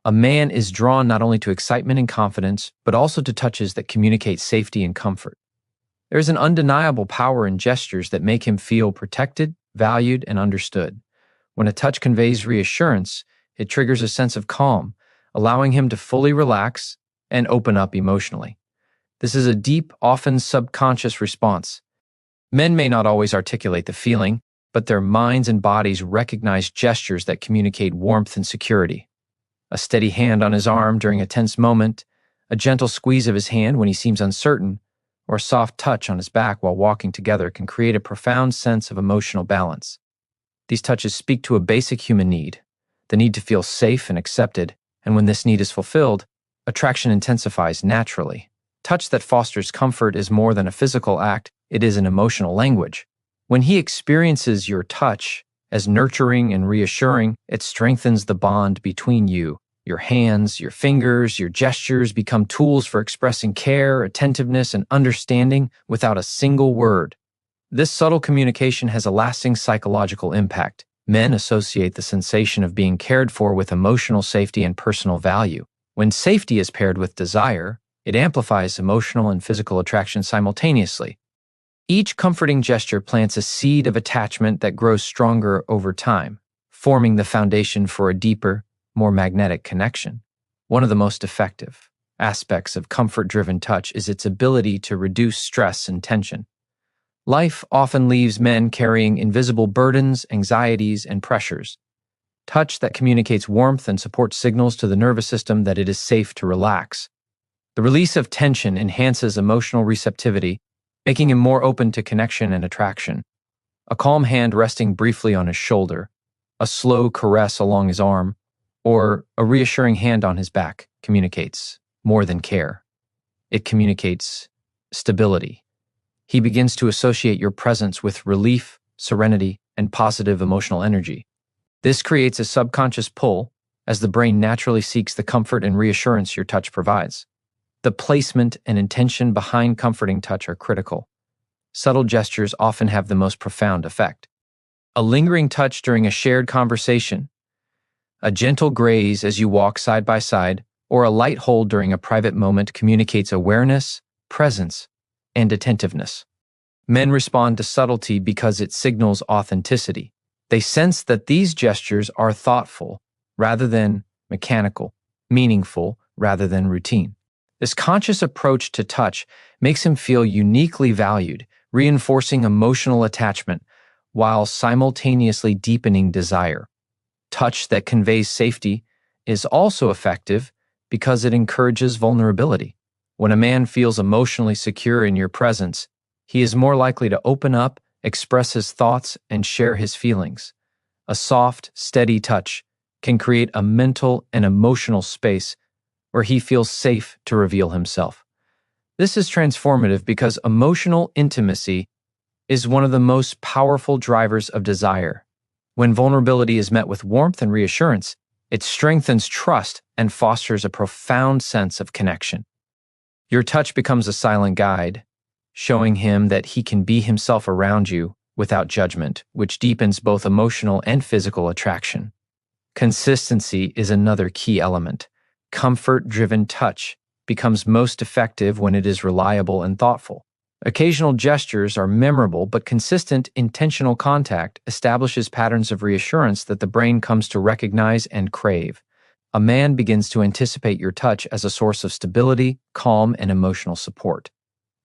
A man is drawn not only to excitement and confidence, but also to touches that communicate safety and comfort. There is an undeniable power in gestures that make him feel protected, valued, and understood. When a touch conveys reassurance, it triggers a sense of calm, allowing him to fully relax and open up emotionally. This is a deep, often subconscious response. Men may not always articulate the feeling, but their minds and bodies recognize gestures that communicate warmth and security. A steady hand on his arm during a tense moment, a gentle squeeze of his hand when he seems uncertain, or a soft touch on his back while walking together can create a profound sense of emotional balance. These touches speak to a basic human need, the need to feel safe and accepted, and when this need is fulfilled, attraction intensifies naturally. Touch that fosters comfort is more than a physical act, it is an emotional language. When he experiences your touch as nurturing and reassuring, it strengthens the bond between you. Your hands, your fingers, your gestures become tools for expressing care, attentiveness, and understanding without a single word. This subtle communication has a lasting psychological impact. Men associate the sensation of being cared for with emotional safety and personal value. When safety is paired with desire, it amplifies emotional and physical attraction simultaneously. Each comforting gesture plants a seed of attachment that grows stronger over time, forming the foundation for a deeper, more magnetic connection. One of the most effective aspects of comfort-driven touch is its ability to reduce stress and tension. Life often leaves men carrying invisible burdens, anxieties, and pressures. Touch that communicates warmth and supports signals to the nervous system that it is safe to relax. The release of tension enhances emotional receptivity, making him more open to connection and attraction. A calm hand resting briefly on his shoulder, a slow caress along his arm, or a reassuring hand on his back communicates more than care. It communicates stability. He begins to associate your presence with relief, serenity, and positive emotional energy. This creates a subconscious pull as the brain naturally seeks the comfort and reassurance your touch provides. The placement and intention behind comforting touch are critical. Subtle gestures often have the most profound effect. A lingering touch during a shared conversation, a gentle graze as you walk side by side, or a light hold during a private moment communicates awareness, presence, and attentiveness. Men respond to subtlety because it signals authenticity. They sense that these gestures are thoughtful rather than mechanical, meaningful rather than routine. This conscious approach to touch makes him feel uniquely valued, reinforcing emotional attachment while simultaneously deepening desire. Touch that conveys safety is also effective because it encourages vulnerability. When a man feels emotionally secure in your presence, he is more likely to open up, express his thoughts, and share his feelings. A soft, steady touch can create a mental and emotional space where he feels safe to reveal himself. This is transformative because emotional intimacy is one of the most powerful drivers of desire. When vulnerability is met with warmth and reassurance, it strengthens trust and fosters a profound sense of connection. Your touch becomes a silent guide, showing him that he can be himself around you without judgment, which deepens both emotional and physical attraction. Consistency is another key element. Comfort-driven touch becomes most effective when it is reliable and thoughtful. Occasional gestures are memorable, but consistent, intentional contact establishes patterns of reassurance that the brain comes to recognize and crave. A man begins to anticipate your touch as a source of stability, calm, and emotional support.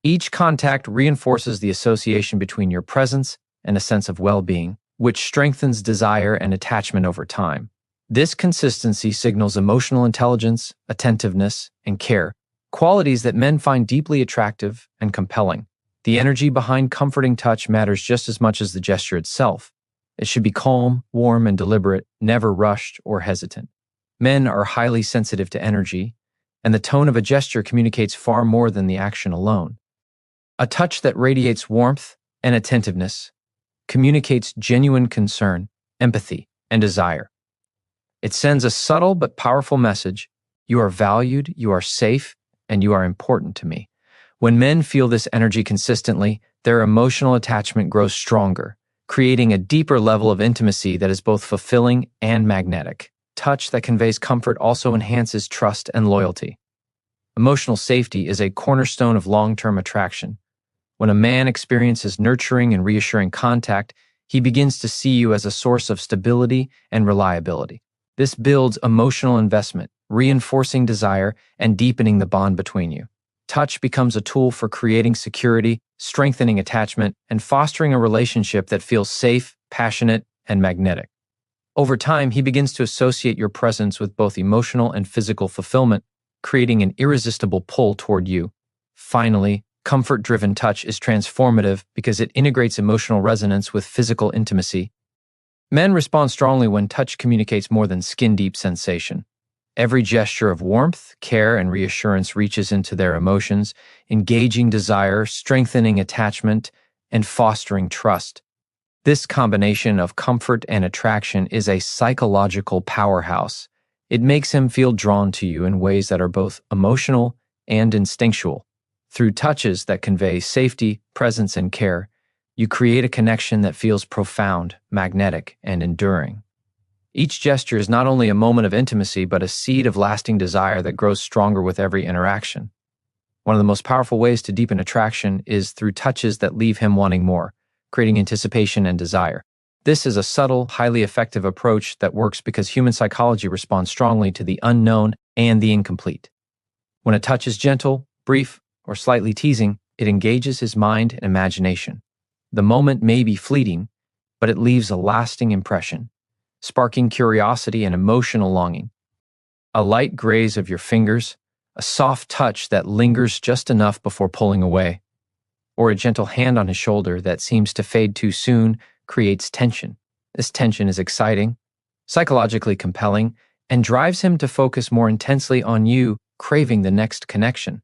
Each contact reinforces the association between your presence and a sense of well-being, which strengthens desire and attachment over time. This consistency signals emotional intelligence, attentiveness, and care, qualities that men find deeply attractive and compelling. The energy behind comforting touch matters just as much as the gesture itself. It should be calm, warm, and deliberate, never rushed or hesitant. Men are highly sensitive to energy, and the tone of a gesture communicates far more than the action alone. A touch that radiates warmth and attentiveness communicates genuine concern, empathy, and desire. It sends a subtle but powerful message: you are valued, you are safe, and you are important to me. When men feel this energy consistently, their emotional attachment grows stronger, creating a deeper level of intimacy that is both fulfilling and magnetic. Touch that conveys comfort also enhances trust and loyalty. Emotional safety is a cornerstone of long-term attraction. When a man experiences nurturing and reassuring contact, he begins to see you as a source of stability and reliability. This builds emotional investment, reinforcing desire and deepening the bond between you. Touch becomes a tool for creating security, strengthening attachment, and fostering a relationship that feels safe, passionate, and magnetic. Over time, he begins to associate your presence with both emotional and physical fulfillment, creating an irresistible pull toward you. Finally, comfort-driven touch is transformative because it integrates emotional resonance with physical intimacy. Men respond strongly when touch communicates more than skin-deep sensation. Every gesture of warmth, care, and reassurance reaches into their emotions, engaging desire, strengthening attachment, and fostering trust. This combination of comfort and attraction is a psychological powerhouse. It makes him feel drawn to you in ways that are both emotional and instinctual. Through touches that convey safety, presence, and care, you create a connection that feels profound, magnetic, and enduring. Each gesture is not only a moment of intimacy, but a seed of lasting desire that grows stronger with every interaction. One of the most powerful ways to deepen attraction is through touches that leave him wanting more, creating anticipation and desire. This is a subtle, highly effective approach that works because human psychology responds strongly to the unknown and the incomplete. When a touch is gentle, brief, or slightly teasing, it engages his mind and imagination. The moment may be fleeting, but it leaves a lasting impression, sparking curiosity and emotional longing. A light graze of your fingers, a soft touch that lingers just enough before pulling away, or a gentle hand on his shoulder that seems to fade too soon creates tension. This tension is exciting, psychologically compelling, and drives him to focus more intensely on you, craving the next connection.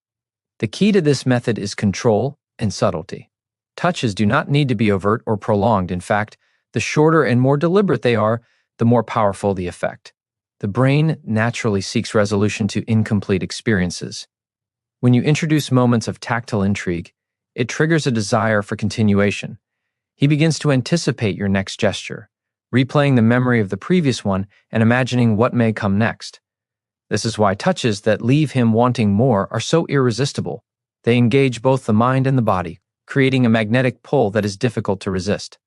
The key to this method is control and subtlety. Touches do not need to be overt or prolonged. In fact, the shorter and more deliberate they are, the more powerful the effect. The brain naturally seeks resolution to incomplete experiences. When you introduce moments of tactile intrigue, it triggers a desire for continuation. He begins to anticipate your next gesture, replaying the memory of the previous one and imagining what may come next. This is why touches that leave him wanting more are so irresistible. They engage both the mind and the body, creating a magnetic pull that is difficult to resist.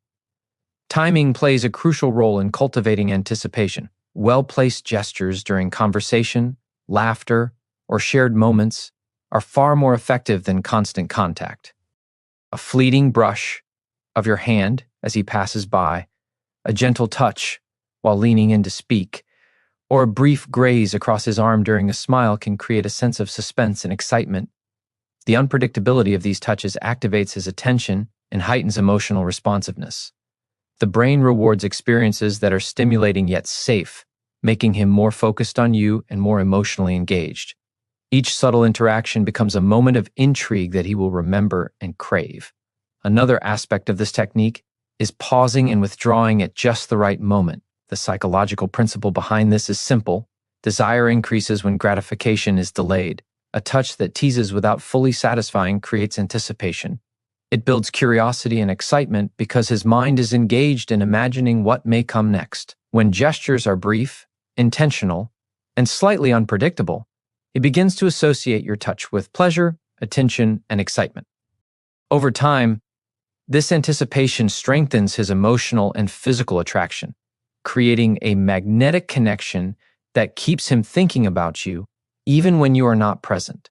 Timing plays a crucial role in cultivating anticipation. Well-placed gestures during conversation, laughter, or shared moments are far more effective than constant contact. A fleeting brush of your hand as he passes by, a gentle touch while leaning in to speak, or a brief graze across his arm during a smile can create a sense of suspense and excitement. The unpredictability of these touches activates his attention and heightens emotional responsiveness. The brain rewards experiences that are stimulating yet safe, making him more focused on you and more emotionally engaged. Each subtle interaction becomes a moment of intrigue that he will remember and crave. Another aspect of this technique is pausing and withdrawing at just the right moment. The psychological principle behind this is simple. Desire increases when gratification is delayed. A touch that teases without fully satisfying creates anticipation. It builds curiosity and excitement because his mind is engaged in imagining what may come next. When gestures are brief, intentional, and slightly unpredictable, he begins to associate your touch with pleasure, attention, and excitement. Over time, this anticipation strengthens his emotional and physical attraction, creating a magnetic connection that keeps him thinking about you even when you are not present.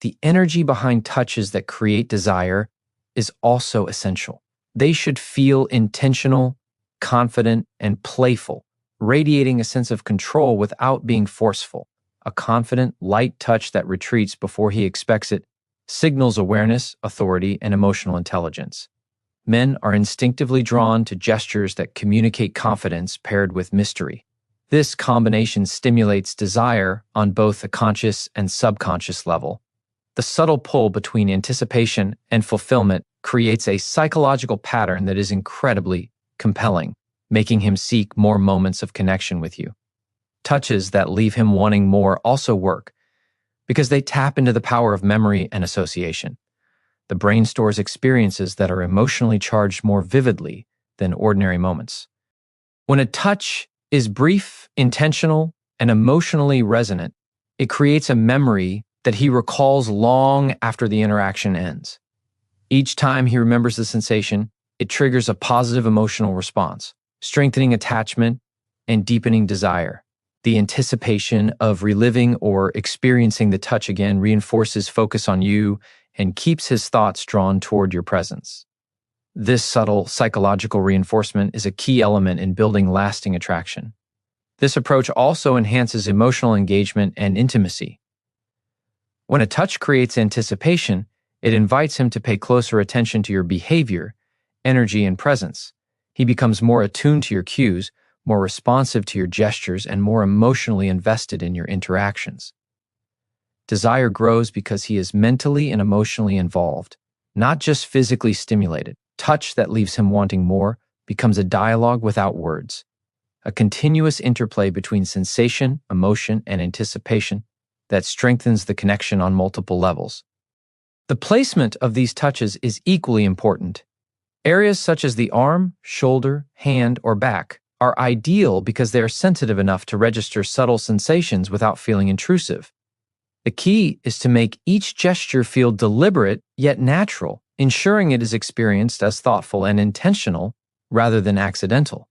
The energy behind touches that create desire is also essential. They should feel intentional, confident, and playful, radiating a sense of control without being forceful. A confident, light touch that retreats before he expects it signals awareness, authority, and emotional intelligence. Men are instinctively drawn to gestures that communicate confidence paired with mystery. This combination stimulates desire on both a conscious and subconscious level. The subtle pull between anticipation and fulfillment creates a psychological pattern that is incredibly compelling, making him seek more moments of connection with you. Touches that leave him wanting more also work because they tap into the power of memory and association. The brain stores experiences that are emotionally charged more vividly than ordinary moments. When a touch is brief, intentional, and emotionally resonant, it creates a memory that he recalls long after the interaction ends. Each time he remembers the sensation, it triggers a positive emotional response, strengthening attachment and deepening desire. The anticipation of reliving or experiencing the touch again reinforces focus on you and keeps his thoughts drawn toward your presence. This subtle psychological reinforcement is a key element in building lasting attraction. This approach also enhances emotional engagement and intimacy. When a touch creates anticipation, it invites him to pay closer attention to your behavior, energy, and presence. He becomes more attuned to your cues, more responsive to your gestures, and more emotionally invested in your interactions. Desire grows because he is mentally and emotionally involved, not just physically stimulated. Touch that leaves him wanting more becomes a dialogue without words, a continuous interplay between sensation, emotion, and anticipation that strengthens the connection on multiple levels. The placement of these touches is equally important. Areas such as the arm, shoulder, hand, or back are ideal because they are sensitive enough to register subtle sensations without feeling intrusive. The key is to make each gesture feel deliberate yet natural, ensuring it is experienced as thoughtful and intentional rather than accidental.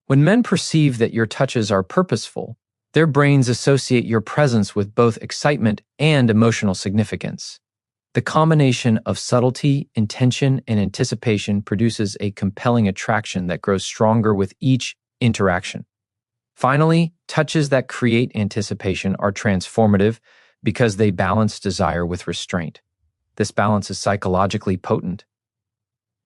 When men perceive that your touches are purposeful, their brains associate your presence with both excitement and emotional significance. The combination of subtlety, intention, and anticipation produces a compelling attraction that grows stronger with each interaction. Finally, touches that create anticipation are transformative because they balance desire with restraint. This balance is psychologically potent.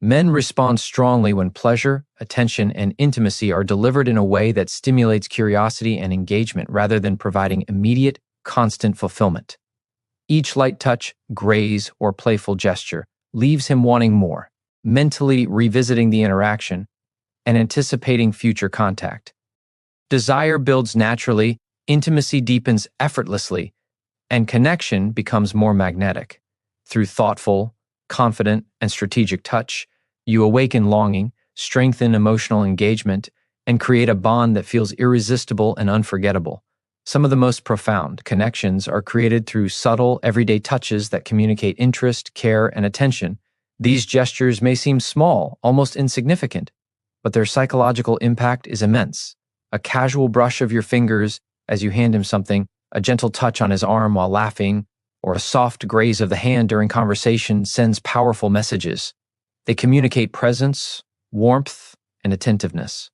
Men respond strongly when pleasure, attention, and intimacy are delivered in a way that stimulates curiosity and engagement rather than providing immediate, constant fulfillment. Each light touch, graze, or playful gesture leaves him wanting more, mentally revisiting the interaction and anticipating future contact. Desire builds naturally, intimacy deepens effortlessly, and connection becomes more magnetic. Through thoughtful, confident, and strategic touch, you awaken longing, strengthen emotional engagement, and create a bond that feels irresistible and unforgettable. Some of the most profound connections are created through subtle, everyday touches that communicate interest, care, and attention. These gestures may seem small, almost insignificant, but their psychological impact is immense. A casual brush of your fingers as you hand him something, a gentle touch on his arm while laughing, or a soft graze of the hand during conversation sends powerful messages. They communicate presence, warmth, and attentiveness.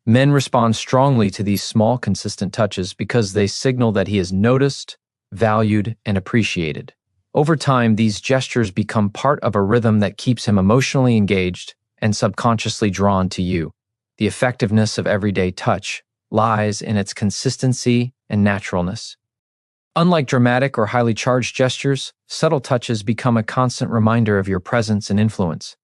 Men respond strongly to these small, consistent touches because they signal that he is noticed, valued, and appreciated. Over time, these gestures become part of a rhythm that keeps him emotionally engaged and subconsciously drawn to you. The effectiveness of everyday touch lies in its consistency and naturalness. Unlike dramatic or highly charged gestures, subtle touches become a constant reminder of your presence and influence.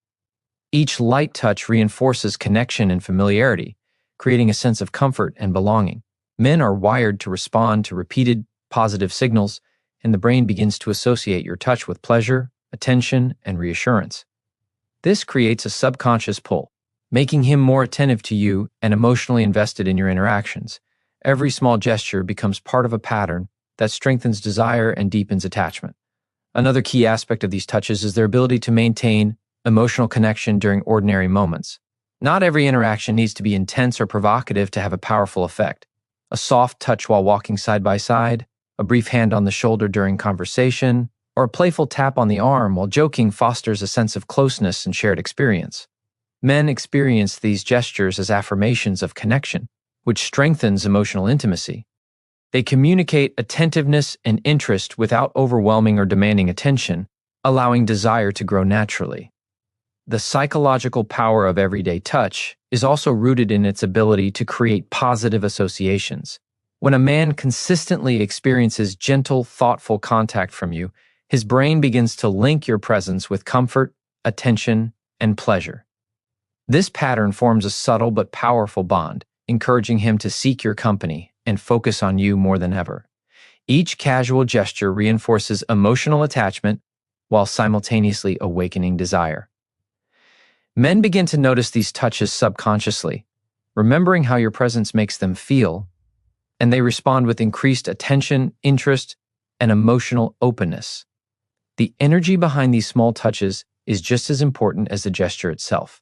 Each light touch reinforces connection and familiarity, creating a sense of comfort and belonging. Men are wired to respond to repeated positive signals, and the brain begins to associate your touch with pleasure, attention, and reassurance. This creates a subconscious pull, making him more attentive to you and emotionally invested in your interactions. Every small gesture becomes part of a pattern that strengthens desire and deepens attachment. Another key aspect of these touches is their ability to maintain emotional connection during ordinary moments. Not every interaction needs to be intense or provocative to have a powerful effect. A soft touch while walking side by side, a brief hand on the shoulder during conversation, or a playful tap on the arm while joking fosters a sense of closeness and shared experience. Men experience these gestures as affirmations of connection, which strengthens emotional intimacy. They communicate attentiveness and interest without overwhelming or demanding attention, allowing desire to grow naturally. The psychological power of everyday touch is also rooted in its ability to create positive associations. When a man consistently experiences gentle, thoughtful contact from you, his brain begins to link your presence with comfort, attention, and pleasure. This pattern forms a subtle but powerful bond, encouraging him to seek your company and focus on you more than ever. Each casual gesture reinforces emotional attachment while simultaneously awakening desire. Men begin to notice these touches subconsciously, remembering how your presence makes them feel, and they respond with increased attention, interest, and emotional openness. The energy behind these small touches is just as important as the gesture itself.